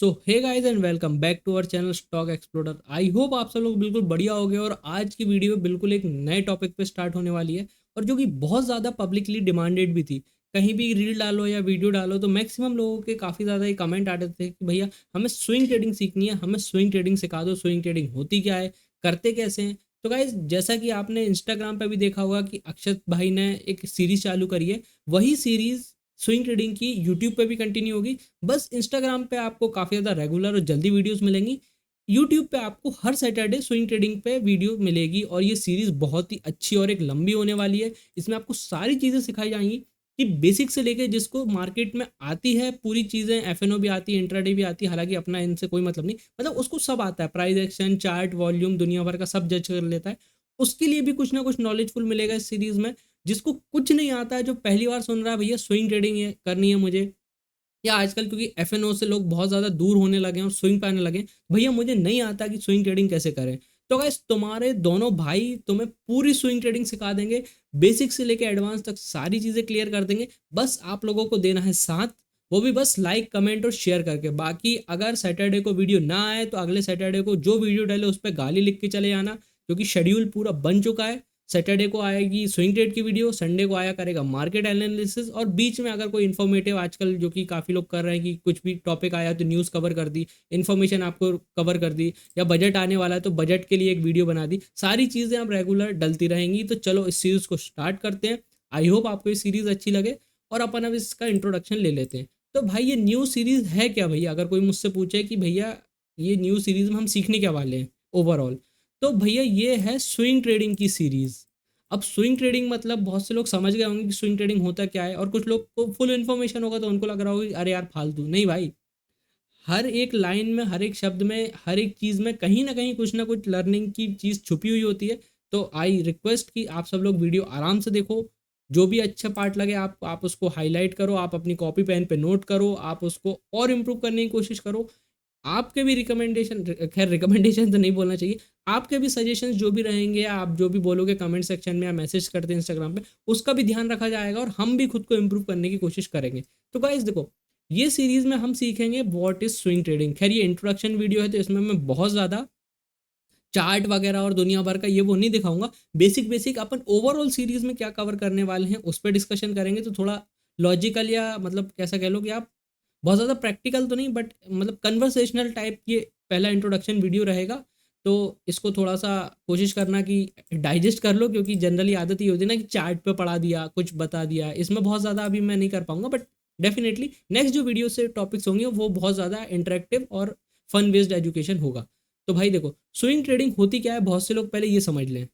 So hey guys and welcome back to our channel stock explorer. I hope आप सब लोग बिल्कुल बढ़िया हो गए और आज की वीडियो बिल्कुल एक नए टॉपिक पे स्टार्ट होने वाली है और जो कि बहुत ज़्यादा पब्लिकली डिमांडेड भी थी। कहीं भी रील डालो या वीडियो डालो तो मैक्सिमम लोगों के काफ़ी ज़्यादा ये कमेंट आते थे कि भैया हमें स्विंग ट्रेडिंग सीखनी है, हमें स्विंग ट्रेडिंग सिखा दो, स्विंग ट्रेडिंग होती क्या है, करते कैसे हैं। तो गाइज जैसा कि आपने इंस्टाग्राम पे भी देखा होगा कि अक्षत भाई ने एक सीरीज चालू करी है, वही सीरीज स्विंग ट्रेडिंग की यूट्यूब पे भी कंटिन्यू होगी। बस इंस्टाग्राम पे आपको काफ़ी ज़्यादा रेगुलर और जल्दी वीडियोस मिलेंगी। यूट्यूब पे आपको हर सैटरडे स्विंग ट्रेडिंग पे वीडियो मिलेगी और ये सीरीज़ बहुत ही अच्छी और एक लंबी होने वाली है। इसमें आपको सारी चीज़ें सिखाई जाएंगी कि बेसिक से लेके जिसको मार्केट में आती है पूरी चीज़ें, एफ भी आती है, इंट्राडे भी आती है, हालांकि अपना इनसे कोई मतलब नहीं, मतलब उसको सब आता है, प्राइस एक्शन, चार्ट, वॉल्यूम, दुनिया भर का सब जज कर लेता है। उसके लिए भी कुछ ना कुछ नॉलेजफुल मिलेगा इस सीरीज़ में। जिसको कुछ नहीं आता है, जो पहली बार सुन रहा है भैया स्विंग ट्रेडिंग है करनी है मुझे, या आजकल क्योंकि एफ से लोग बहुत ज़्यादा दूर होने लगे हैं और स्विंग पे आने लगे हैं, भैया मुझे नहीं आता कि स्विंग ट्रेडिंग कैसे करें, तो गाइस तुम्हारे दोनों भाई तुम्हें पूरी स्विंग ट्रेडिंग सिखा देंगे। बेसिक से लेकर एडवांस तक सारी चीज़ें क्लियर कर देंगे। बस आप लोगों को देना है साथ, वो भी बस लाइक, कमेंट और शेयर करके। बाकी अगर सैटरडे को वीडियो ना आए तो अगले सैटरडे को जो वीडियो डाले उस पर गाली लिख के चले जाना, क्योंकि शेड्यूल पूरा बन चुका है। सैटरडे को आएगी स्विंग ट्रेड की वीडियो, संडे को आया करेगा मार्केट एनालिसिस, और बीच में अगर कोई इन्फॉर्मेटिव, आजकल जो कि काफ़ी लोग कर रहे हैं कि कुछ भी टॉपिक आया तो न्यूज़ कवर कर दी, इन्फॉर्मेशन आपको कवर कर दी, या बजट आने वाला है तो बजट के लिए एक वीडियो बना दी। सारी चीज़ें अब रेगुलर डलती रहेंगी। तो चलो इस सीरीज़ को स्टार्ट करते हैं। आई होप आपको ये सीरीज़ अच्छी लगे और अपन अब इसका इंट्रोडक्शन ले लेते हैं। तो भाई ये न्यू सीरीज़ है क्या भैया, अगर कोई मुझसे पूछे कि भैया ये न्यू सीरीज़ में हम सीखने क्या वाले हैं ओवरऑल, तो भैया ये है स्विंग ट्रेडिंग की सीरीज़। अब स्विंग ट्रेडिंग मतलब बहुत से लोग समझ गए होंगे कि स्विंग ट्रेडिंग होता क्या है, और कुछ लोग को फुल इन्फॉर्मेशन होगा तो उनको लग रहा होगा कि अरे यार फालतू। नहीं भाई, हर एक लाइन में, हर एक शब्द में, हर एक चीज़ में कहीं ना कुछ लर्निंग की चीज़ छुपी हुई होती है। तो आई रिक्वेस्ट कि आप सब लोग वीडियो आराम से देखो। जो भी अच्छा पार्ट लगे आप उसको हाईलाइट करो, आप अपनी कॉपी पेन पे नोट करो, आप उसको और इम्प्रूव करने की कोशिश करो। आपके भी रिकमेंडेशन, खैर रिकमेंडेशन तो नहीं बोलना चाहिए, आपके भी सजेशंस जो भी रहेंगे, आप जो भी बोलोगे कमेंट सेक्शन में या मैसेज करते हैं इंस्टाग्राम पे, उसका भी ध्यान रखा जाएगा और हम भी खुद को इम्प्रूव करने की कोशिश करेंगे। तो गाइस देखो, ये सीरीज में हम सीखेंगे व्हाट इज स्विंग ट्रेडिंग। खैर ये इंट्रोडक्शन वीडियो है तो इसमें मैं बहुत ज़्यादा चार्ट वगैरह और दुनिया भर का ये वो नहीं दिखाऊंगा। बेसिक बेसिक अपन ओवरऑल सीरीज में क्या कवर करने वाले हैं उस पर डिस्कशन करेंगे। तो थोड़ा लॉजिकल, या मतलब कैसा कह लो कि आप बहुत ज़्यादा प्रैक्टिकल तो नहीं, बट मतलब कन्वर्सेशनल टाइप ये पहला इंट्रोडक्शन वीडियो रहेगा। तो इसको थोड़ा सा कोशिश करना कि डाइजेस्ट कर लो, क्योंकि जनरली आदत ये होती है ना कि चार्ट पे पढ़ा दिया, कुछ बता दिया, इसमें बहुत ज़्यादा अभी मैं नहीं कर पाऊंगा। बट डेफिनेटली नेक्स्ट जो वीडियो से टॉपिक्स होंगे वो बहुत ज़्यादा इंटरेक्टिव और फन बेस्ड एजुकेशन होगा। तो भाई देखो, स्विंग ट्रेडिंग होती क्या है, बहुत से लोग पहले ये समझ लें।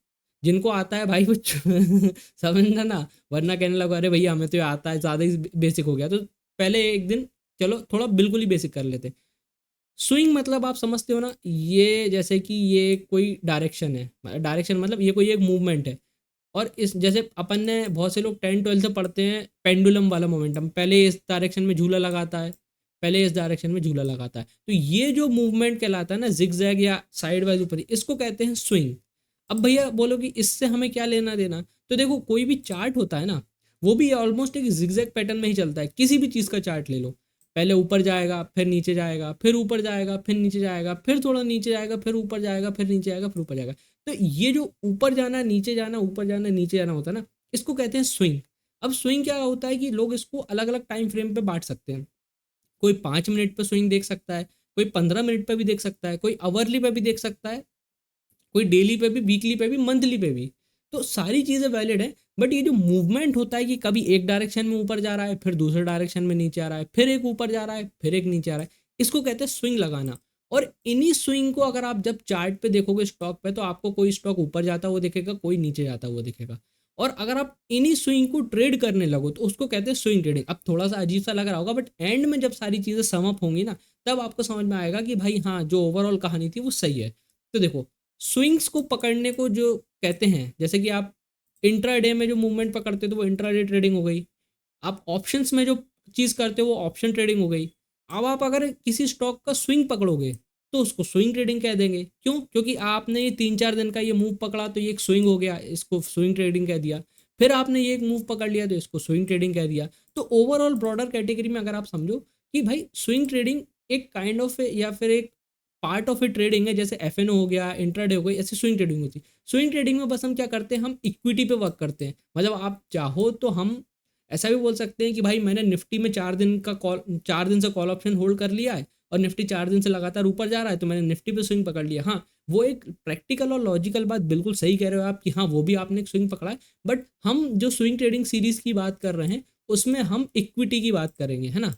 जिनको आता है भाई वो समझना ना, वरना कहने लगा अरे भैया हमें तो ये आता है, ज़्यादा ही बेसिक हो गया। तो पहले एक दिन चलो थोड़ा बिल्कुल ही बेसिक कर लेते हैं। स्विंग मतलब आप समझते हो ना, ये जैसे कि ये कोई डायरेक्शन है, डायरेक्शन मतलब ये कोई एक मूवमेंट है। और इस जैसे अपन ने, बहुत से लोग 10 12 से पढ़ते हैं पेंडुलम वाला मोमेंटम, पहले इस डायरेक्शन में झूला लगाता है, पहले इस डायरेक्शन में झूला लगाता है। तो ये जो मूवमेंट कहलाता है ना, जिगजैग या साइड वाइज ऊपर, इसको कहते हैं स्विंग। अब भैया बोलो कि इससे हमें क्या लेना देना, तो देखो कोई भी चार्ट होता है ना, वो भी ऑलमोस्ट एक जिगजैग पैटर्न में ही चलता है। किसी भी चीज़ का चार्ट ले लो, पहले ऊपर जाएगा, फिर नीचे जाएगा, फिर ऊपर जाएगा, फिर नीचे जाएगा, फिर थोड़ा नीचे जाएगा, फिर ऊपर जाएगा, फिर नीचे जाएगा, फिर ऊपर जाएगा। तो ये जो ऊपर जाना, नीचे जाना, ऊपर जाना, नीचे जाना होता है ना, इसको कहते हैं स्विंग। अब स्विंग क्या होता है कि लोग इसको अलग अलग टाइम फ्रेम पे बांट सकते हैं। कोई 5 मिनट पे स्विंग देख सकता है, कोई 15 मिनट पे भी देख सकता है, कोई अवरली पे भी देख सकता है, कोई डेली पे भी, वीकली पे भी, मंथली पे भी। तो सारी चीज़ें वैलिड है। बट ये जो मूवमेंट होता है कि कभी एक डायरेक्शन में ऊपर जा रहा है, फिर दूसरे डायरेक्शन में नीचे आ रहा है, फिर एक ऊपर जा रहा है, फिर एक नीचे आ रहा है, इसको कहते हैं स्विंग लगाना। और इन्हीं स्विंग को अगर आप जब चार्ट पे देखोगे स्टॉक पे, तो आपको कोई स्टॉक ऊपर जाता हुआ दिखेगा, कोई नीचे जाता हुआ दिखेगा। और अगर आप इन्हीं स्विंग को ट्रेड करने लगो तो उसको कहते हैं स्विंग ट्रेडिंग। अब थोड़ा सा अजीब सा लग रहा होगा, बट एंड में जब सारी चीज़ें सम अप होंगी ना, तब आपको समझ में आएगा कि भाई हाँ, जो ओवरऑल कहानी थी वो सही है। तो देखो, स्विंग्स को पकड़ने को जो कहते हैं, जैसे कि आप इंट्राडे में जो मूवमेंट पकड़ते हो तो वो इंट्राडे ट्रेडिंग हो गई। आप ऑप्शंस में जो चीज़ करते हो वो ऑप्शन ट्रेडिंग हो गई। अब आप अगर किसी स्टॉक का स्विंग पकड़ोगे तो उसको स्विंग ट्रेडिंग कह देंगे। क्यों? क्योंकि आपने ये 3 4 दिन का ये मूव पकड़ा तो ये एक स्विंग हो गया, इसको स्विंग ट्रेडिंग कह दिया। फिर आपने ये एक मूव पकड़ लिया तो इसको स्विंग ट्रेडिंग कह दिया। तो ओवरऑल ब्रॉडर कैटेगरी में अगर आप समझो कि भाई स्विंग ट्रेडिंग एक काइंड ऑफ या फिर एक पार्ट ऑफ ए ट्रेडिंग है, जैसे एफएनओ हो गया, इंट्राडे हो गई, ऐसे स्विंग ट्रेडिंग होती है। स्विंग ट्रेडिंग में बस हम क्या करते हैं, हम इक्विटी पे वर्क करते हैं। मतलब आप चाहो तो हम ऐसा भी बोल सकते हैं कि भाई मैंने निफ्टी में 4 दिन का कॉल, 4 दिन से कॉल ऑप्शन होल्ड कर लिया है और निफ्टी 4 दिन से लगातार ऊपर जा रहा है, तो मैंने निफ्टी पे स्विंग पकड़ लिया। हाँ, वो एक प्रैक्टिकल और लॉजिकल बात बिल्कुल सही कह रहे हो आप कि हाँ वो भी आपने एक स्विंग पकड़ा है। बट हम जो स्विंग ट्रेडिंग सीरीज की बात कर रहे हैं उसमें हम इक्विटी की बात करेंगे, है ना।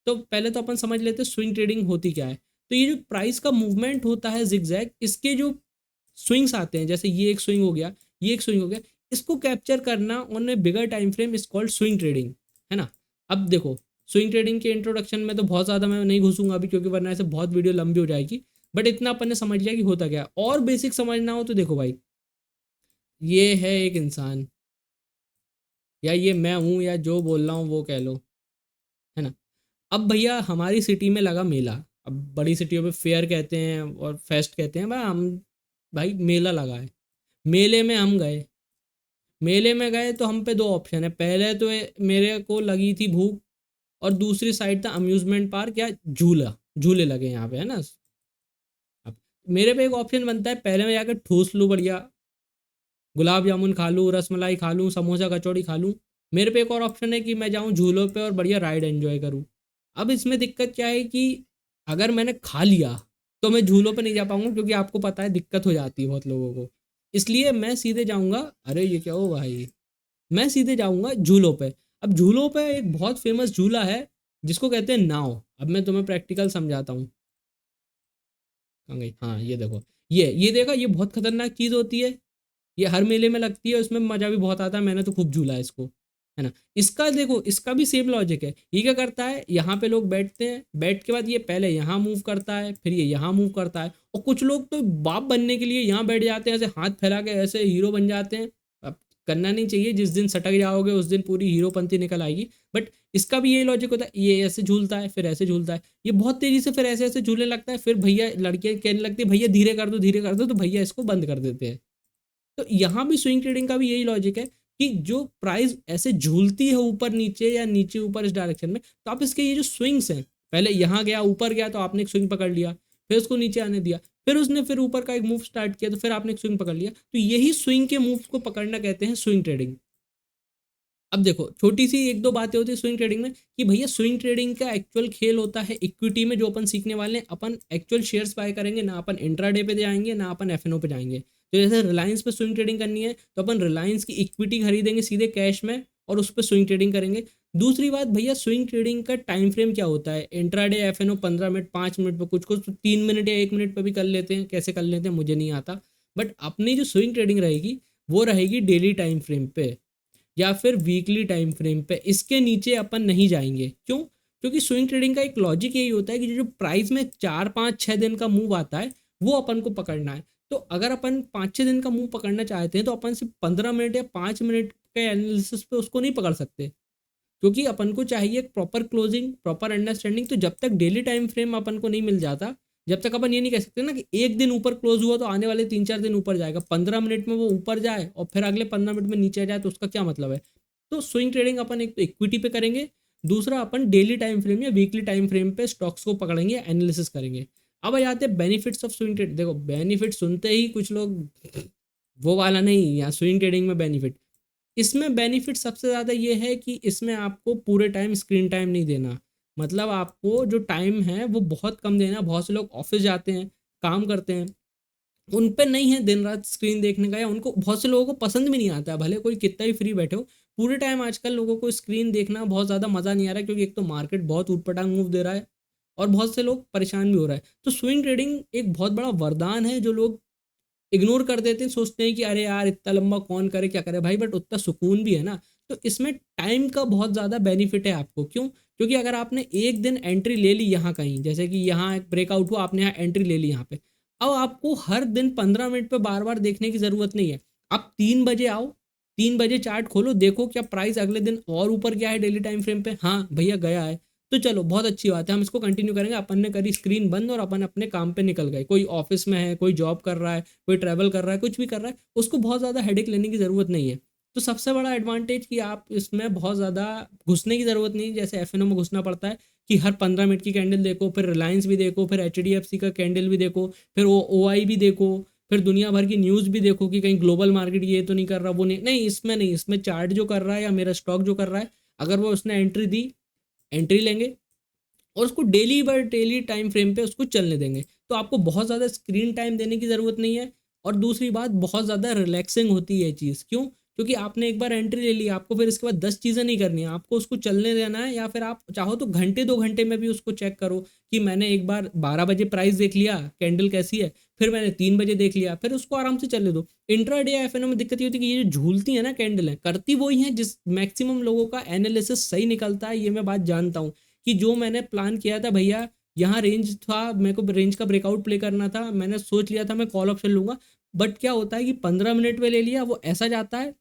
तो पहले तो अपन समझ लेते हैं स्विंग ट्रेडिंग होती क्या है। तो ये जो प्राइस का मूवमेंट होता है जिगजैग, इसके जो स्विंग्स आते हैं, जैसे ये एक स्विंग हो गया, ये एक स्विंग हो गया, इसको कैप्चर करना on A bigger time frame is called swing trading, है ना। अब देखो, स्विंग ट्रेडिंग के इंट्रोडक्शन में तो बहुत ज़्यादा मैं नहीं घुसूंगा अभी, क्योंकि वरना ऐसे बहुत वीडियो लंबी हो जाएगी। बट इतना अपन ने समझ लिया कि होता क्या है। और बेसिक समझना हो तो देखो भाई, ये है एक इंसान, या ये मैं हूँ, या जो बोल रहा हूँ वो कह लो, है ना। अब भैया हमारी सिटी में लगा मेला। अब बड़ी सिटियों में फेयर कहते हैं और फेस्ट कहते हैं, भाई हम, भाई मेला लगा है, मेले में हम गए। मेले में गए तो हम पे दो ऑप्शन है, पहले तो मेरे को लगी थी भूख, और दूसरी साइड था अम्यूजमेंट पार्क या झूला, झूले लगे यहाँ पे, है ना। अब मेरे पे एक ऑप्शन बनता है, पहले मैं जाकर ठूस लूँ बढ़िया, गुलाब जामुन खा लूँ, रसमलाई खा लूँ, समोसा कचौड़ी खा लूँ। मेरे पे एक और ऑप्शन है कि मैं जाऊँ झूलों पे और बढ़िया राइड एंजॉय करूँ। अब इसमें दिक्कत क्या है कि अगर मैंने खा लिया तो मैं झूलों पे नहीं जा पाऊंगा, क्योंकि आपको पता है दिक्कत हो जाती है बहुत लोगों को। इसलिए मैं सीधे जाऊंगा, अरे ये क्या हो भाई, मैं सीधे जाऊंगा झूलों पे। अब झूलों पे एक बहुत फेमस झूला है जिसको कहते हैं नाव। अब मैं तुम्हें प्रैक्टिकल समझाता हूँ। कहाँ गई, हाँ ये देखो, ये देखा, ये बहुत खतरनाक चीज़ होती है। ये हर मेले में लगती है, उसमें मज़ा भी बहुत आता है, मैंने तो खूब झूला है इसको, है ना। इसका देखो, इसका भी सेम लॉजिक है। ये क्या करता है, यहाँ पे लोग बैठते हैं, बैठ के बाद ये पहले यहाँ मूव करता है, फिर ये यहाँ मूव करता है, और कुछ लोग तो बाप बनने के लिए यहाँ बैठ जाते हैं, ऐसे हाथ फैला के ऐसे हीरो बन जाते हैं। अब करना नहीं चाहिए, जिस दिन सटक जाओगे उस दिन पूरी हीरोपंती निकल आएगी। बट इसका भी यही लॉजिक होता है, ये ऐसे झूलता है, फिर ऐसे झूलता है, ये बहुत तेजी से फिर ऐसे ऐसे झूलने लगता है, फिर भैया लड़कियां कहने लगती है भैया धीरे कर दो, धीरे कर दो, तो भैया इसको बंद कर देते हैं। तो यहाँ भी स्विंग ट्रेडिंग का भी यही लॉजिक है कि जो प्राइस ऐसे झूलती है ऊपर नीचे या नीचे ऊपर इस डायरेक्शन में, तो आप इसके ये जो स्विंग्स हैं, पहले यहाँ गया ऊपर गया तो आपने एक स्विंग पकड़ लिया, फिर उसको नीचे आने दिया, फिर उसने फिर ऊपर का एक मूव स्टार्ट किया तो फिर आपने एक स्विंग पकड़ लिया, तो यही स्विंग के मूव को पकड़ना कहते हैं स्विंग ट्रेडिंग। अब देखो, छोटी सी एक दो बातें होती है स्विंग ट्रेडिंग में कि भैया स्विंग ट्रेडिंग का एक्चुअल खेल होता है इक्विटी में, जो अपन सीखने वाले हैं, अपन एक्चुअल शेयर्स बाय करेंगे ना, अपन इंट्राडे पे जाएंगे ना अपन एफएनओ पे जाएंगे। तो जैसे रिलायंस पे स्विंग ट्रेडिंग करनी है तो अपन रिलायंस की इक्विटी खरीदेंगे सीधे कैश में और उस पर स्विंग ट्रेडिंग करेंगे। दूसरी बात भैया, स्विंग ट्रेडिंग का टाइम फ्रेम क्या होता है, इंट्राडे एफएनओ 15 मिनट 5 मिनट पर, कुछ कुछ 3 मिनट या 1 मिनट पर भी कर लेते हैं, कैसे कर लेते हैं मुझे नहीं आता। बट अपनी जो स्विंग ट्रेडिंग रहेगी वो रहेगी डेली टाइम फ्रेम पे या फिर वीकली टाइम फ्रेम पे, इसके नीचे अपन नहीं जाएंगे। क्यों? क्योंकि स्विंग ट्रेडिंग का एक लॉजिक यही होता है कि जो प्राइस में 4 5 6 दिन का मूव आता है वो अपन को पकड़ना है। तो अगर अपन 5 6 दिन का मूव पकड़ना चाहते हैं तो अपन सिर्फ 15 मिनट या 5 मिनट के एनालिसिस पे उसको नहीं पकड़ सकते, क्योंकि अपन को चाहिए प्रॉपर क्लोजिंग, प्रॉपर अंडरस्टैंडिंग। तो जब तक डेली टाइम फ्रेम अपन को नहीं मिल जाता, जब तक अपन ये नहीं कह सकते ना कि एक दिन ऊपर क्लोज हुआ तो आने वाले 3 4 दिन ऊपर जाएगा, 15 मिनट में वो ऊपर जाए और फिर अगले 15 मिनट में नीचे जाए, तो उसका क्या मतलब है। तो स्विंग ट्रेडिंग अपन एक तो इक्विटी पे करेंगे, दूसरा अपन डेली टाइम फ्रेम या वीकली टाइम फ्रेम पे स्टॉक्स को पकड़ेंगे, एनालिसिस करेंगे। अब आ जाते हैं बेनिफिट्स ऑफ स्विंग ट्रेड। देखो, बेनिफिट सुनते ही कुछ लोग वो वाला नहीं, या स्विंग ट्रेडिंग में बेनिफिट, इसमें बेनिफिट सबसे ज़्यादा ये है कि इसमें आपको पूरे टाइम स्क्रीन टाइम नहीं देना। मतलब आपको जो टाइम है वो बहुत कम देना। बहुत से लोग ऑफिस जाते हैं, काम करते हैं, उन पे नहीं है दिन रात स्क्रीन देखने का, या उनको, बहुत से लोगों को पसंद भी नहीं आता है, भले कोई कितना ही फ्री बैठे हो, पूरे टाइम आजकल लोगों को स्क्रीन देखना बहुत ज़्यादा मज़ा नहीं आ रहा है, क्योंकि एक तो मार्केट बहुत ऊटपटांग मूव दे रहा है और बहुत से लोग परेशान भी हो रहा है। तो स्विंग ट्रेडिंग एक बहुत बड़ा वरदान है जो लोग इग्नोर कर देते हैं, सोचते हैं कि अरे यार इतना लंबा कौन करे, क्या करे भाई, बट उतना सुकून भी है ना। तो इसमें टाइम का बहुत ज़्यादा बेनिफिट है आपको। क्यों? क्योंकि अगर आपने एक दिन एंट्री ले ली यहाँ कहीं, जैसे कि यहाँ एक ब्रेकआउट हुआ, आपने यहाँ एंट्री ले ली यहाँ पे, अब आपको हर दिन 15 मिनट पे बार बार देखने की ज़रूरत नहीं है। आप 3 बजे आओ, 3 बजे चार्ट खोलो, देखो क्या प्राइस अगले दिन और ऊपर गया है डेली टाइम फ्रेम पे, हाँ भैया गया है, तो चलो बहुत अच्छी बात है, हम इसको कंटिन्यू करेंगे। अपन ने करी स्क्रीन बंद और अपन अपने काम पे निकल गए। कोई ऑफिस में है, कोई जॉब कर रहा है, कोई ट्रैवल कर रहा है, कुछ भी कर रहा है, उसको बहुत ज़्यादा हेडेक लेने की ज़रूरत नहीं है। तो सबसे बड़ा एडवांटेज कि आप इसमें बहुत ज़्यादा घुसने की ज़रूरत नहीं, जैसे एफएनओ में घुसना पड़ता है, कि हर 15 मिनट की कैंडल देखो, फिर रिलायंस भी देखो, फिर HDFC का कैंडल भी देखो, फिर वो OI भी देखो, फिर दुनिया भर की न्यूज़ भी देखो कि कहीं ग्लोबल मार्केट ये तो नहीं कर रहा, वो नहीं नहीं, इसमें नहीं, इसमें चार्ट जो कर रहा है या मेरा स्टॉक जो कर रहा है, अगर वो उसने एंट्री दी, एंट्री लेंगे और उसको daily by daily time frame पे उसको चलने देंगे। तो आपको बहुत ज़्यादा स्क्रीन टाइम देने की ज़रूरत नहीं है। और दूसरी बात, बहुत ज़्यादा रिलैक्सिंग होती है ये चीज़। क्यों? क्योंकि आपने एक बार एंट्री ले ली, आपको फिर इसके बाद 10 चीज़ें नहीं करनी है, आपको उसको चलने देना है। या फिर आप चाहो तो घंटे 2 घंटे में भी उसको चेक करो कि मैंने एक बार 12 बजे प्राइस देख लिया, कैंडल कैसी है, फिर मैंने 3 बजे देख लिया, फिर उसको आराम से चलने दो। इंट्राडे एफएनओ में दिक्कत ये होती है कि ये जो झूलती है ना कैंडलें, करती वही हैं जिस मैक्सिमम लोगों का एनालिसिस सही निकलता है, ये मैं बात जानता हूँ। कि जो मैंने प्लान किया था भैया, यहाँ रेंज था, मेरे को रेंज का ब्रेकआउट प्ले करना था, मैंने सोच लिया था मैं कॉल ऑप्शन लूंगा, बट क्या होता है कि 15 मिनट में ले लिया, वो ऐसा जाता है,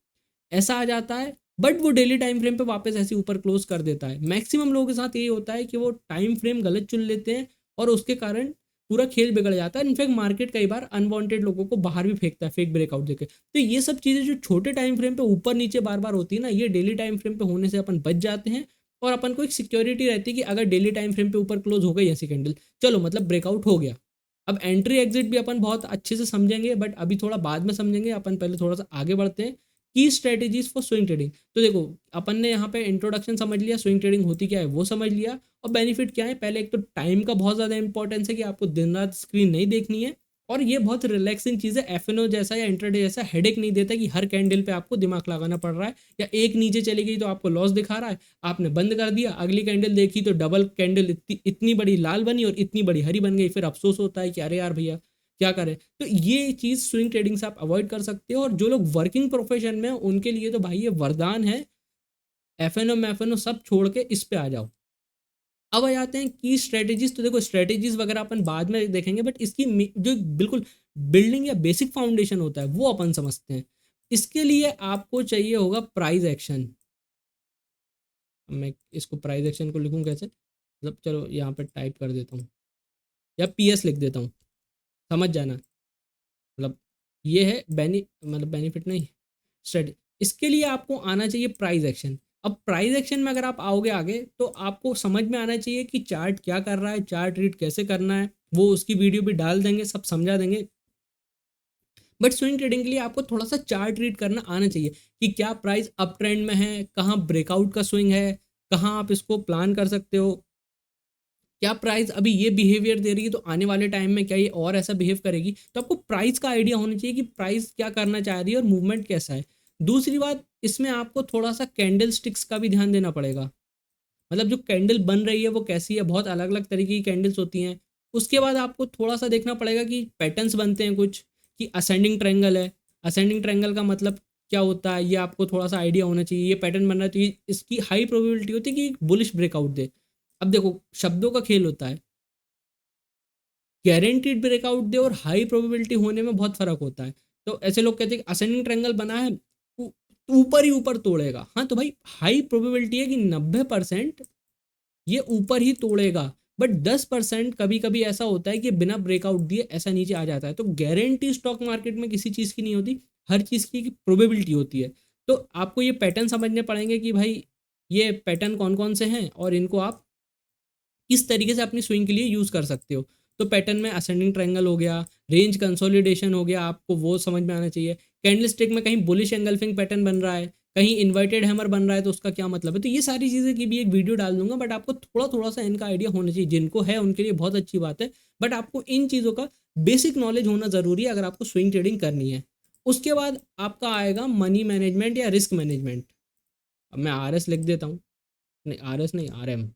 ऐसा आ जाता है, बट वो डेली टाइम फ्रेम पे वापस ऐसे ऊपर क्लोज कर देता है। मैक्सिमम लोगों के साथ यही होता है कि वो टाइम फ्रेम गलत चुन लेते हैं और उसके कारण पूरा खेल बिगड़ जाता है। इनफैक्ट मार्केट कई बार अनवांटेड लोगों को बाहर भी फेंकता है फेक ब्रेकआउट देके। तो ये सब चीज़ें जो छोटे टाइम फ्रेम पे ऊपर नीचे बार बार होती है ना, ये डेली टाइम फ्रेम पे होने से अपन बच जाते हैं। और अपन को एक सिक्योरिटी रहती है कि अगर डेली टाइम फ्रेम पे ऊपर क्लोज हो गई ऐसी कैंडल, चलो मतलब ब्रेकआउट हो गया। अब एंट्री एग्जिट भी अपन बहुत अच्छे से समझेंगे, बट अभी थोड़ा बाद में समझेंगे, अपन पहले थोड़ा सा आगे बढ़ते हैं। की स्ट्रेटेजीज फॉर स्विंग ट्रेडिंग। तो देखो, अपन ने यहाँ पे इंट्रोडक्शन समझ लिया, स्विंग ट्रेडिंग होती क्या है वो समझ लिया, और बेनिफिट क्या है। पहले एक तो टाइम का बहुत ज़्यादा इंपॉर्टेंस है कि आपको दिन रात स्क्रीन नहीं देखनी है, और ये बहुत रिलैक्सिंग चीज़ है। एफएनओ जैसा या इंट्राडे जैसा हेडेक नहीं देता कि हर कैंडल पे आपको दिमाग लगाना पड़ रहा है, या एक नीचे चली गई तो आपको लॉस दिखा रहा है, आपने बंद कर दिया, अगली कैंडल देखी तो डबल कैंडल इतनी बड़ी लाल बनी और इतनी बड़ी हरी बन गई, फिर अफसोस होता है कि अरे यार भैया क्या करें। तो ये चीज़ स्विंग ट्रेडिंग से आप अवॉइड कर सकते हो। और जो लोग वर्किंग प्रोफेशन में हैं, उनके लिए तो भाई ये वरदान है। एफएनओ मैफएनओ सब छोड़ के इस पे आ जाओ। अब आ जाते हैं की स्ट्रेटेजीज। तो देखो, स्ट्रेटेजीज वगैरह अपन बाद में देखेंगे, बट इसकी जो बिल्कुल बिल्डिंग या बेसिक फाउंडेशन होता है वो अपन समझते हैं। इसके लिए आपको चाहिए होगा प्राइस एक्शन। मैं इसको प्राइस एक्शन को लिखूं कैसे, मतलब चलो यहाँ पे टाइप कर देता हूँ, या PS लिख देता हूँ, समझ जाना। मतलब ये है मतलब बेनिफिट नहीं, स्ट्रेट। इसके लिए आपको आना चाहिए प्राइस एक्शन। अब प्राइस एक्शन में अगर आप आओगे आगे, तो आपको समझ में आना चाहिए कि चार्ट क्या कर रहा है, चार्ट रीड कैसे करना है, वो उसकी वीडियो भी डाल देंगे, सब समझा देंगे। बट स्विंग ट्रेडिंग के लिए आपको थोड़ा सा चार्ट रीड करना आना चाहिए कि क्या प्राइस अप ट्रेंड में है, कहाँ ब्रेकआउट का स्विंग है, कहाँ आप इसको प्लान कर सकते हो, क्या प्राइस अभी ये बिहेवियर दे रही है तो आने वाले टाइम में क्या ये और ऐसा बिहेव करेगी। तो आपको प्राइस का आइडिया होना चाहिए कि प्राइस क्या करना चाह रही है और मूवमेंट कैसा है। दूसरी बात, इसमें आपको थोड़ा सा कैंडल स्टिक्स का भी ध्यान देना पड़ेगा। मतलब जो कैंडल बन रही है वो कैसी है, बहुत अलग अलग तरीके की कैंडल्स होती हैं। उसके बाद आपको थोड़ा सा देखना पड़ेगा कि पैटर्न्स बनते हैं कुछ, कि असेंडिंग ट्रायंगल है, असेंडिंग ट्रायंगल का मतलब क्या होता है, ये आपको थोड़ा सा आइडिया होना चाहिए। ये पैटर्न बन रहा है तो इसकी हाई प्रोबेबिलिटी होती है कि बुलिश ब्रेकआउट दे। अब देखो, शब्दों का खेल होता है, गारंटीड ब्रेकआउट दे और हाई प्रोबेबिलिटी होने में बहुत फर्क होता है। तो ऐसे लोग कहते हैं कि असेंडिंग ट्रायंगल बना है, ऊपर ही ऊपर तोड़ेगा। हाँ तो भाई, हाई प्रोबेबिलिटी है कि 90% ये ऊपर ही तोड़ेगा, बट 10% कभी कभी ऐसा होता है कि बिना ब्रेकआउट दिए ऐसा नीचे आ जाता है। तो गारंटी स्टॉक मार्केट में किसी चीज़ की नहीं होती, हर चीज़ की प्रोबेबिलिटी होती है। तो आपको ये पैटर्न समझने पड़ेंगे कि भाई ये पैटर्न कौन कौन से हैं और इनको आप किस तरीके से अपनी स्विंग के लिए यूज़ कर सकते हो। तो पैटर्न में असेंडिंग ट्रायंगल हो गया, रेंज कंसोलिडेशन हो गया, आपको वो समझ में आना चाहिए। कैंडल स्टिक में कहीं बुलिश एंगल्फिंग पैटर्न बन रहा है, कहीं इन्वर्टेड हैमर बन रहा है, तो उसका क्या मतलब है। तो ये सारी चीज़ें की भी एक वीडियो डाल दूंगा, बट आपको थोड़ा थोड़ा सा इनका आइडिया होना चाहिए। जिनको है उनके लिए बहुत अच्छी बात है, बट आपको इन चीज़ों का बेसिक नॉलेज होना ज़रूरी है अगर आपको स्विंग ट्रेडिंग करनी है। उसके बाद आपका आएगा मनी मैनेजमेंट या रिस्क मैनेजमेंट। अब मैं RS लिख देता हूँ, नहीं RS नहीं, RM।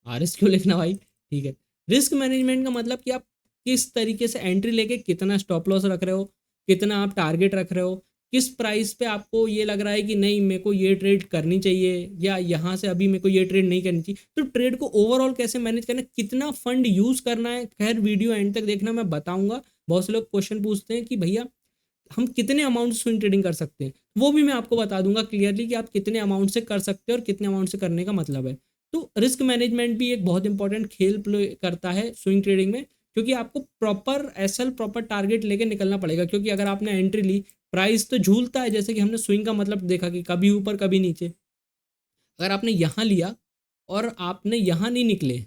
RS क्यों लिखना भाई, ठीक है। रिस्क मैनेजमेंट का मतलब कि आप किस तरीके से एंट्री लेके कितना स्टॉप लॉस रख रहे हो, कितना आप टारगेट रख रहे हो, किस प्राइस पे आपको ये लग रहा है कि नहीं मेरे को ये ट्रेड करनी चाहिए, या यहाँ से अभी मेरे को ये ट्रेड नहीं करनी चाहिए। तो ट्रेड को ओवरऑल कैसे मैनेज करना है, कितना फंड यूज़ करना है, खैर वीडियो एंड तक देखना, मैं बताऊंगा। बहुत से लोग क्वेश्चन पूछते हैं कि भैया हम कितने अमाउंट से स्विंग ट्रेडिंग कर सकते हैं, वो भी मैं आपको बता दूंगा क्लियरली कि आप कितने अमाउंट से कर सकते हैं और कितने अमाउंट से करने का मतलब है। तो रिस्क मैनेजमेंट भी एक बहुत इंपॉर्टेंट खेल प्ले करता है स्विंग ट्रेडिंग में, क्योंकि आपको प्रॉपर एसएल प्रॉपर टारगेट लेके निकलना पड़ेगा। क्योंकि अगर आपने एंट्री ली, प्राइस तो झूलता है, जैसे कि हमने स्विंग का मतलब देखा कि कभी ऊपर कभी नीचे। अगर आपने यहाँ लिया और आपने यहाँ नहीं निकले,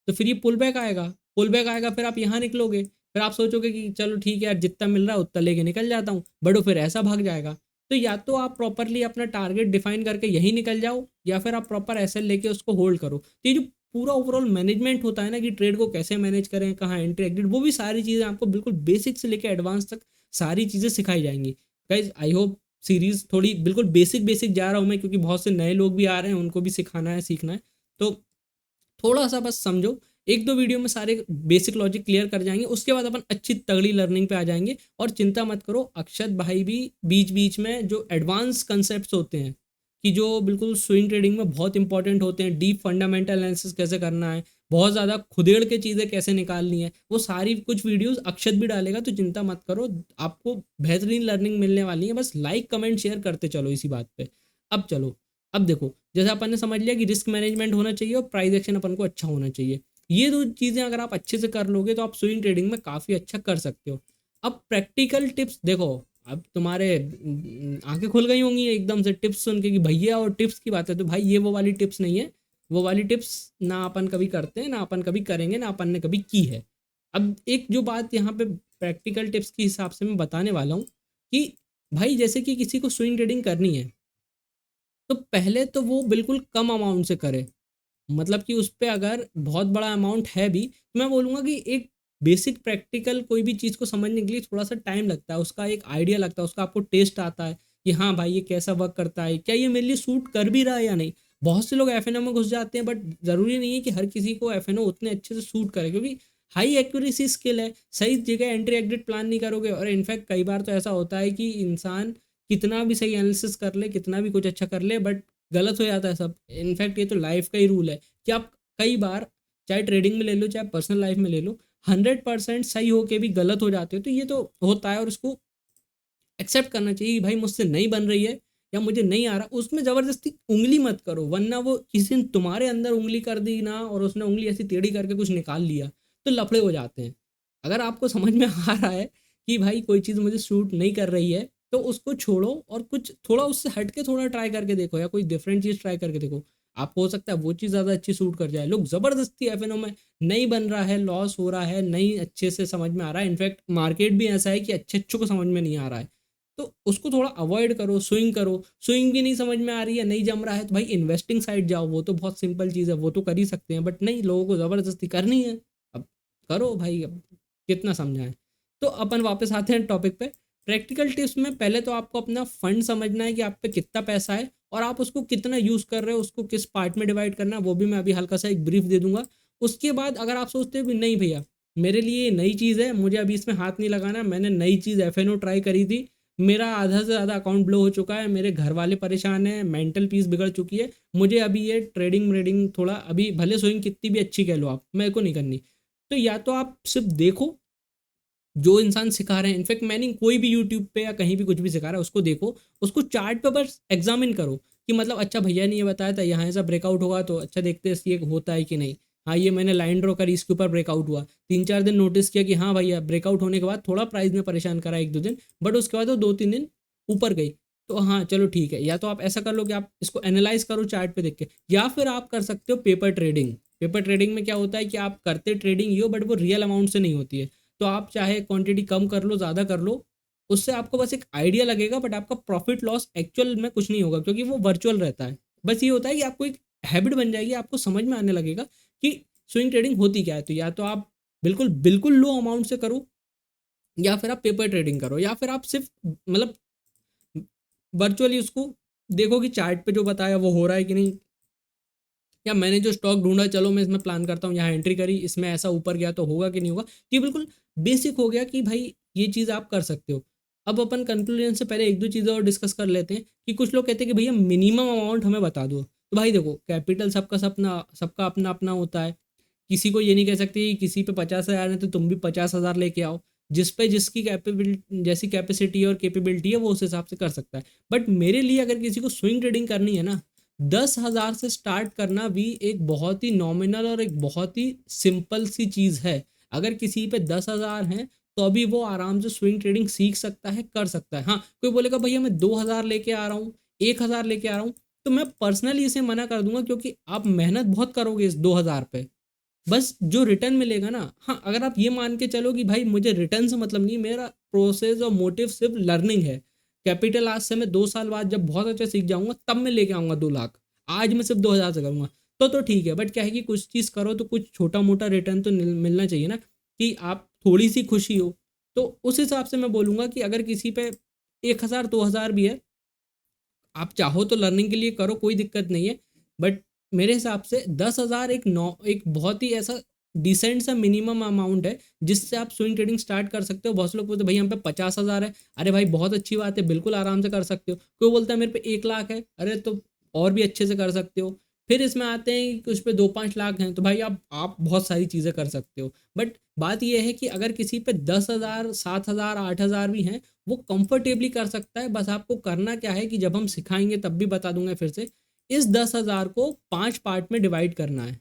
तो फिर ये पुल बैक आएगा, पुल बैक आएगा, फिर आप यहाँ निकलोगे, फिर आप सोचोगे कि चलो ठीक है यार, जितना मिल रहा है उतना लेके निकल जाता हूँ, बट वो फिर ऐसा भाग जाएगा। तो या तो आप प्रॉपरली अपना टारगेट डिफाइन करके यहीं निकल जाओ, या फिर आप प्रॉपर एसएल लेके उसको होल्ड करो। तो ये जो पूरा ओवरऑल मैनेजमेंट होता है ना, कि ट्रेड को कैसे मैनेज करें, कहाँ एंट्री एग्जिट, वो भी सारी चीज़ें आपको बिल्कुल बेसिक से लेकर एडवांस तक सारी चीज़ें सिखाई जाएंगी। गाइज आई होप सीरीज थोड़ी बिल्कुल बेसिक बेसिक जा रहा हूँ मैं, क्योंकि बहुत से नए लोग भी आ रहे हैं, उनको भी सिखाना है, सीखना है। तो थोड़ा सा बस समझो, एक दो वीडियो में सारे बेसिक लॉजिक क्लियर कर जाएंगे, उसके बाद अपन अच्छी तगड़ी लर्निंग पे आ जाएंगे। और चिंता मत करो, अक्षत भाई भी बीच बीच में जो एडवांस कंसेप्ट होते हैं, कि जो बिल्कुल स्विंग ट्रेडिंग में बहुत इंपॉर्टेंट होते हैं, डीप फंडामेंटल एनालिसिस कैसे करना है, बहुत ज़्यादा खुदेड़ के चीज़ें कैसे निकालनी है, वो सारी कुछ वीडियोस अक्षत भी डालेगा। तो चिंता मत करो, आपको बेहतरीन लर्निंग मिलने वाली है। बस लाइक कमेंट शेयर करते चलो इसी बात पे। अब चलो, अब देखो, जैसे अपन ने समझ लिया कि रिस्क मैनेजमेंट होना चाहिए और प्राइस एक्शन अपन को अच्छा होना चाहिए। ये दो चीज़ें अगर आप अच्छे से कर लोगे तो आप स्विंग ट्रेडिंग में काफ़ी अच्छा कर सकते हो। अब प्रैक्टिकल टिप्स देखो, अब तुम्हारे आंखें खुल गई होंगी एकदम से टिप्स सुन के कि भैया और टिप्स की बात है, तो भाई ये वो वाली टिप्स नहीं है। वो वाली टिप्स ना अपन कभी करते हैं, ना अपन कभी करेंगे, ना अपन ने कभी की है। अब एक जो बात यहाँ पे प्रैक्टिकल टिप्स के हिसाब से मैं बताने वाला हूँ, कि भाई जैसे कि किसी को स्विंग ट्रेडिंग करनी है, तो पहले तो वो बिल्कुल कम अमाउंट से करे। मतलब कि उस पे अगर बहुत बड़ा अमाउंट है भी, तो मैं बोलूँगा कि एक बेसिक प्रैक्टिकल कोई भी चीज़ को समझने के लिए थोड़ा सा टाइम लगता है, उसका एक आइडिया लगता है, उसका आपको टेस्ट आता है कि हाँ भाई ये कैसा वर्क करता है, क्या ये मेरे लिए सूट कर भी रहा है या नहीं। बहुत से लोग एफ में घुस जाते हैं, बट ज़रूरी नहीं है कि हर किसी को एफ उतने अच्छे से सूट करे, क्योंकि हाई एक्यूरेसी स्किल है, सही जगह एंट्री एग्जिट प्लान नहीं करोगे। और इनफैक्ट कई बार तो ऐसा होता है कि इंसान कितना भी सही एनालिसिस कर ले, कितना भी कुछ अच्छा कर ले, बट गलत हो जाता है सब। इनफैक्ट ये तो लाइफ का ही रूल है, कि आप कई बार, चाहे ट्रेडिंग में ले लो, चाहे पर्सनल लाइफ में ले लो, 100% सही होके भी गलत हो जाते हो। तो ये तो होता है, और उसको एक्सेप्ट करना चाहिए कि भाई मुझसे नहीं बन रही है, या मुझे नहीं आ रहा। उसमें ज़बरदस्ती उंगली मत करो, वरना वो किसी दिन तुम्हारे अंदर उंगली कर दी ना, और उसने उंगली ऐसी टेढ़ी करके कुछ निकाल लिया, तो लफड़े हो जाते हैं। अगर आपको समझ में आ रहा है कि भाई कोई चीज़ मुझे सूट नहीं कर रही है, तो उसको छोड़ो और कुछ थोड़ा उससे हट के थोड़ा ट्राई करके देखो, या कोई डिफरेंट चीज़ ट्राई करके देखो। आपको हो सकता है वो चीज़ ज़्यादा अच्छी सूट कर जाए। लोग ज़बरदस्ती एफएनओ में नहीं बन रहा है, लॉस हो रहा है, नहीं अच्छे से समझ में आ रहा है, इनफैक्ट मार्केट भी ऐसा है कि अच्छे अच्छों को समझ में नहीं आ रहा है, तो उसको थोड़ा अवॉइड करो। स्विंग करो, स्विंग भी नहीं समझ में आ रही है, नहीं जम रहा है, तो भाई इन्वेस्टिंग साइड जाओ, वो तो बहुत सिंपल चीज़ है, वो तो कर ही सकते हैं, बट नहीं, लोगों को ज़बरदस्ती करनी है। अब करो भाई, अब कितना समझाएं। तो अपन वापस आते हैं टॉपिक पे। प्रैक्टिकल टिप्स में पहले तो आपको अपना फंड समझना है कि आप पे कितना पैसा है, और आप उसको कितना यूज़ कर रहे हो, उसको किस पार्ट में डिवाइड करना है, वो भी मैं अभी हल्का सा एक ब्रीफ दे दूंगा। उसके बाद अगर आप सोचते हो कि नहीं भैया, मेरे लिए ये नई चीज़ है, मुझे अभी इसमें हाथ नहीं लगाना, मैंने नई चीज़ एफएनओ ट्राई करी थी, मेरा आधा से ज़्यादा अकाउंट ब्लो हो चुका है, मेरे घर वाले परेशान हैं, मेंटल पीस बिगड़ चुकी है, मुझे अभी ये ट्रेडिंग व्रेडिंग थोड़ा, अभी भले स्विंग कितनी भी अच्छी कह लो आप, मेरे को नहीं करनी। तो या तो आप सिर्फ देखो जो इंसान सिखा रहे हैं, इनफैक्ट मैंने कोई भी यूट्यूब पे या कहीं भी कुछ भी सिखा रहा है उसको देखो, उसको चार्ट पे बस एग्जामिन करो, कि मतलब अच्छा भैया ने ये बताया था यहाँ ऐसा ब्रेकआउट होगा, तो अच्छा देखते हैं ये होता है कि नहीं। हाँ ये मैंने लाइन ड्रॉ करी, इसके ऊपर ब्रेकआउट हुआ, 3-4 दिन नोटिस किया कि हाँ भैया ब्रेकआउट होने के बाद थोड़ा प्राइस में परेशान करा 1-2 दिन, बट उसके बाद वो 2-3 दिन ऊपर गई। तो हाँ चलो ठीक है, या तो आप ऐसा कर लो कि आप इसको एनालाइज करो चार्ट पे देख के, या फिर आप कर सकते हो पेपर ट्रेडिंग। पेपर ट्रेडिंग में क्या होता है कि आप करते ट्रेडिंग ही हो, बट वो रियल अमाउंट से नहीं होती है। तो आप चाहे क्वांटिटी कम कर लो, ज़्यादा कर लो, उससे आपको बस एक आइडिया लगेगा, बट आपका प्रॉफिट लॉस एक्चुअल में कुछ नहीं होगा, क्योंकि वो वर्चुअल रहता है। बस ये होता है कि आपको एक हैबिट बन जाएगी, आपको समझ में आने लगेगा कि स्विंग ट्रेडिंग होती क्या है। तो या तो आप बिल्कुल बिल्कुल लो अमाउंट से करो, या फिर आप पेपर ट्रेडिंग करो, या फिर आप सिर्फ मतलब वर्चुअली उसको देखो कि चार्ट पे जो बताया वो हो रहा है कि नहीं, या मैंने जो स्टॉक ढूंढा चलो मैं इसमें प्लान करता हूँ, यहाँ एंट्री करी, इसमें ऐसा ऊपर गया तो होगा कि नहीं होगा। ये बिल्कुल बेसिक हो गया कि भाई ये चीज़ आप कर सकते हो। अब अपन कंक्लूजन से पहले एक दो चीज़ें और डिस्कस कर लेते हैं, कि कुछ लोग कहते हैं कि भैया मिनिमम अमाउंट हमें बता दो। तो भाई देखो, कैपिटल सबका अपना अपना होता है। किसी को ये नहीं कह सकते कि किसी पे 50,000 है तो तुम भी 50,000 लेके आओ। जिस पे जिसकी कैपेबिलिटी, जैसी कैपेसिटी और कैपेबिलिटी है, वो उस हिसाब से कर सकता है। बट मेरे लिए अगर किसी को स्विंग ट्रेडिंग करनी है ना, 10,000 से स्टार्ट करना भी एक बहुत ही नॉमिनल और एक बहुत ही सिंपल सी चीज़ है। अगर किसी पे 10,000 हैं तो अभी वो आराम से स्विंग ट्रेडिंग सीख सकता है, कर सकता है। हाँ कोई बोलेगा भैया मैं 2,000 लेके आ रहा हूँ, 1,000 लेके आ रहा हूँ, तो मैं पर्सनली इसे मना कर दूंगा, क्योंकि आप मेहनत बहुत करोगे इस 2,000 पे। बस जो रिटर्न मिलेगा ना, हाँ, अगर आप ये मान के चलो कि भाई मुझे रिटर्न से मतलब नहीं, मेरा प्रोसेस और मोटिव सिर्फ लर्निंग है। कैपिटल आज से मैं 2 साल बाद जब बहुत अच्छा सीख जाऊंगा तब मैं लेके आऊंगा 2 लाख। आज मैं सिर्फ 2 हजार से करूंगा तो ठीक है। बट क्या है कि कुछ चीज़ करो तो कुछ छोटा मोटा रिटर्न तो मिलना चाहिए ना, कि आप थोड़ी सी खुशी हो। तो उस हिसाब से मैं बोलूंगा कि अगर किसी पे 1 हजार 2 हजार भी है, आप चाहो तो लर्निंग के लिए करो, कोई दिक्कत नहीं है। बट मेरे हिसाब से 10 हजार एक बहुत ही ऐसा डिसेंट सा मिनिमम अमाउंट है जिससे आप स्विंग ट्रेडिंग स्टार्ट कर सकते हो। बहुत से लोग बोलते हैं भाई हम पे 50 हजार है, अरे भाई बहुत अच्छी बात है, बिल्कुल आराम से कर सकते हो। कोई बोलता है मेरे पे 1 लाख है, अरे तो और भी अच्छे से कर सकते हो। फिर इसमें आते हैं कि उस पर 2-5 लाख हैं, तो भाई आप बहुत सारी चीज़ें कर सकते हो। बट बात यह है कि अगर किसी पे 10 हजार 7 हजार 8 हजार भी हैं, वो कंफर्टेबली कर सकता है। बस आपको करना क्या है कि जब हम सिखाएंगे तब भी बता दूंगा फिर से, इस 10 हजार को 5 पार्ट में डिवाइड करना है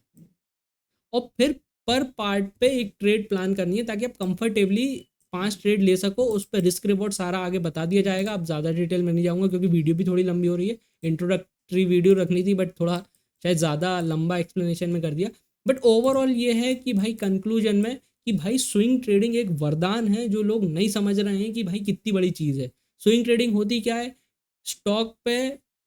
और फिर पर पार्ट पे एक ट्रेड प्लान करनी है ताकि आप कंफर्टेबली 5 ट्रेड ले सको। उस पर रिस्क रिवॉर्ड सारा आगे बता दिया जाएगा। अब ज़्यादा डिटेल में नहीं जाऊँगा क्योंकि वीडियो भी थोड़ी लंबी हो रही है। इंट्रोडक्टरी वीडियो रखनी थी बट थोड़ा शायद ज़्यादा लंबा एक्सप्लेनेशन में कर दिया। बट ओवरऑल ये है कि भाई कंक्लूजन में, कि भाई स्विंग ट्रेडिंग एक वरदान है जो लोग नहीं समझ रहे हैं कि भाई कितनी बड़ी चीज़ है। स्विंग ट्रेडिंग होती क्या है? स्टॉक पे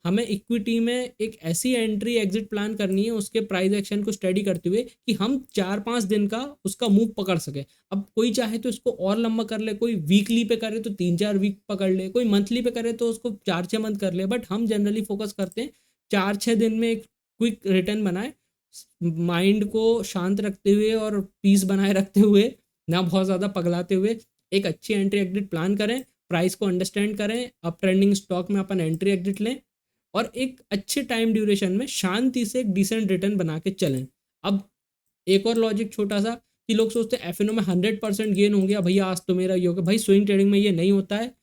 हमें इक्विटी में एक ऐसी एंट्री एग्जिट प्लान करनी है उसके प्राइस एक्शन को स्टडी करते हुए कि हम 4-5 दिन का उसका मूव पकड़ सके। अब कोई चाहे तो इसको और लंबा कर ले, कोई वीकली पे करे तो 3-4 वीक पकड़ ले, कोई मंथली पे करे तो उसको 4-6 मंथ कर ले। बट हम जनरली फोकस करते हैं 4-6 दिन में एक क्विक रिटर्न बनाए, माइंड को शांत रखते हुए और पीस बनाए रखते हुए, ना बहुत ज़्यादा पगलाते हुए एक अच्छी एंट्री एग्जिट प्लान करें, प्राइस को अंडरस्टैंड करें, अप ट्रेंडिंग स्टॉक में अपन एंट्री एग्जिट लें और एक अच्छे टाइम ड्यूरेशन में शांति से एक डिसेंट रिटर्न बना के चलें। अब एक और लॉजिक छोटा सा, कि लोग सोचते हैं एफ में 100% गेन हो गया भैया आज तो मेरा ये हो गया। भाई स्विंग ट्रेडिंग में ये नहीं होता है।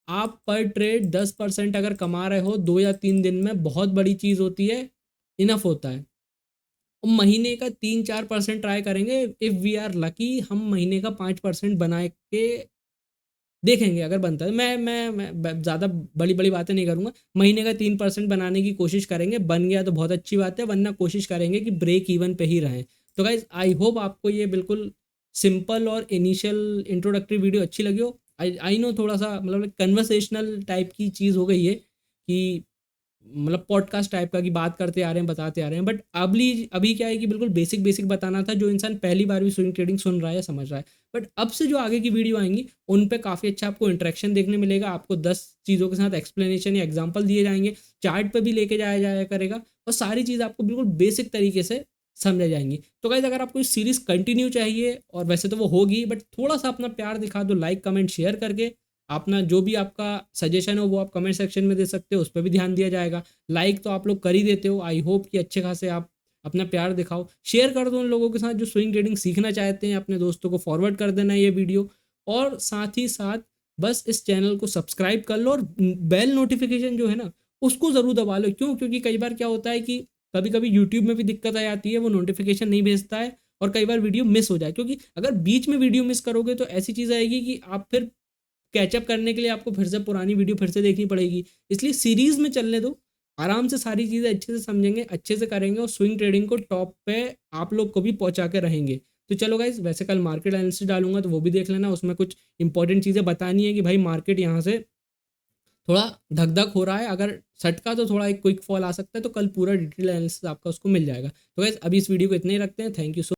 आप पर ट्रेड 10% अगर कमा रहे हो 2 या 3 दिन में, बहुत बड़ी चीज़ होती है, इनफ होता है। महीने का 3-4% ट्राई करेंगे, इफ़ वी आर लकी हम महीने का 5% बना के देखेंगे अगर बनता है। मैं ज़्यादा बड़ी बड़ी बातें नहीं करूँगा। महीने का 3% बनाने की कोशिश करेंगे, बन गया तो बहुत अच्छी बात है, वरना कोशिश करेंगे कि ब्रेक इवन पे ही रहें। तो गाइज आई होप आपको ये बिल्कुल सिंपल और इनिशियल इंट्रोडक्टरी वीडियो अच्छी लगी हो। आई नो थोड़ा सा मतलब कन्वर्सेशनल टाइप की चीज़ हो गई है, कि मतलब पॉडकास्ट टाइप का, कि बात करते आ रहे हैं बताते आ रहे हैं। बट अभी क्या है कि बिल्कुल बेसिक बेसिक बताना था जो इंसान पहली बार भी स्विंग ट्रेडिंग सुन रहा है या समझ रहा है। बट अब से जो आगे की वीडियो आएंगी उन पे काफ़ी अच्छा आपको इंटरेक्शन देखने मिलेगा। आपको 10 चीज़ों के साथ एक्सप्लेनेशन या एग्जाम्पल दिए जाएंगे, चार्ट पे भी लेके जाया जाया करेगा और सारी चीज़ आपको बिल्कुल बेसिक तरीके से समझ जाएंगी। तो गाइस अगर आपको इस सीरीज़ कंटिन्यू चाहिए, और वैसे तो वो होगी, बट थोड़ा सा अपना प्यार दिखा दो लाइक कमेंट शेयर करके। अपना जो भी आपका सजेशन हो वो आप कमेंट सेक्शन में दे सकते हो, उस पर भी ध्यान दिया जाएगा। लाइक तो आप लोग कर ही देते हो, आई होप कि अच्छे खासे आप अपना प्यार दिखाओ। शेयर कर दो उन लोगों के साथ जो स्विंग ट्रेडिंग सीखना चाहते हैं, अपने दोस्तों को फॉरवर्ड कर देना ये वीडियो। और साथ ही साथ बस इस चैनल को सब्सक्राइब कर लो और बेल नोटिफिकेशन जो है ना उसको ज़रूर दबा लो। क्यों? क्योंकि कई बार क्या होता है कि कभी कभी यूट्यूब में भी दिक्कत आ जाती है, वो नोटिफिकेशन नहीं भेजता है और कई बार वीडियो मिस हो जाए। क्योंकि अगर बीच में वीडियो मिस करोगे तो ऐसी चीज़ आएगी कि आप फिर कैचअप करने के लिए आपको फिर से पुरानी वीडियो फिर से देखनी पड़ेगी। इसलिए सीरीज़ में चलने दो, आराम से सारी चीज़ें अच्छे से समझेंगे, अच्छे से करेंगे और स्विंग ट्रेडिंग को टॉप पे आप लोग को भी पहुंचा के रहेंगे। तो चलो गाइस, वैसे कल मार्केट एनालिसिस डालूंगा तो वो भी देख लेना। उसमें कुछ इंपॉर्टेंट चीज़ें बतानी है कि भाई मार्केट यहाँ से थोड़ा धक धक हो रहा है, अगर सटका तो थोड़ा एक क्विक फॉल आ सकता है। तो कल पूरा डिटेल एनालिसिस आपका उसको मिल जाएगा। तो गाइस अभी इस वीडियो को इतने ही रखते हैं। Thank you so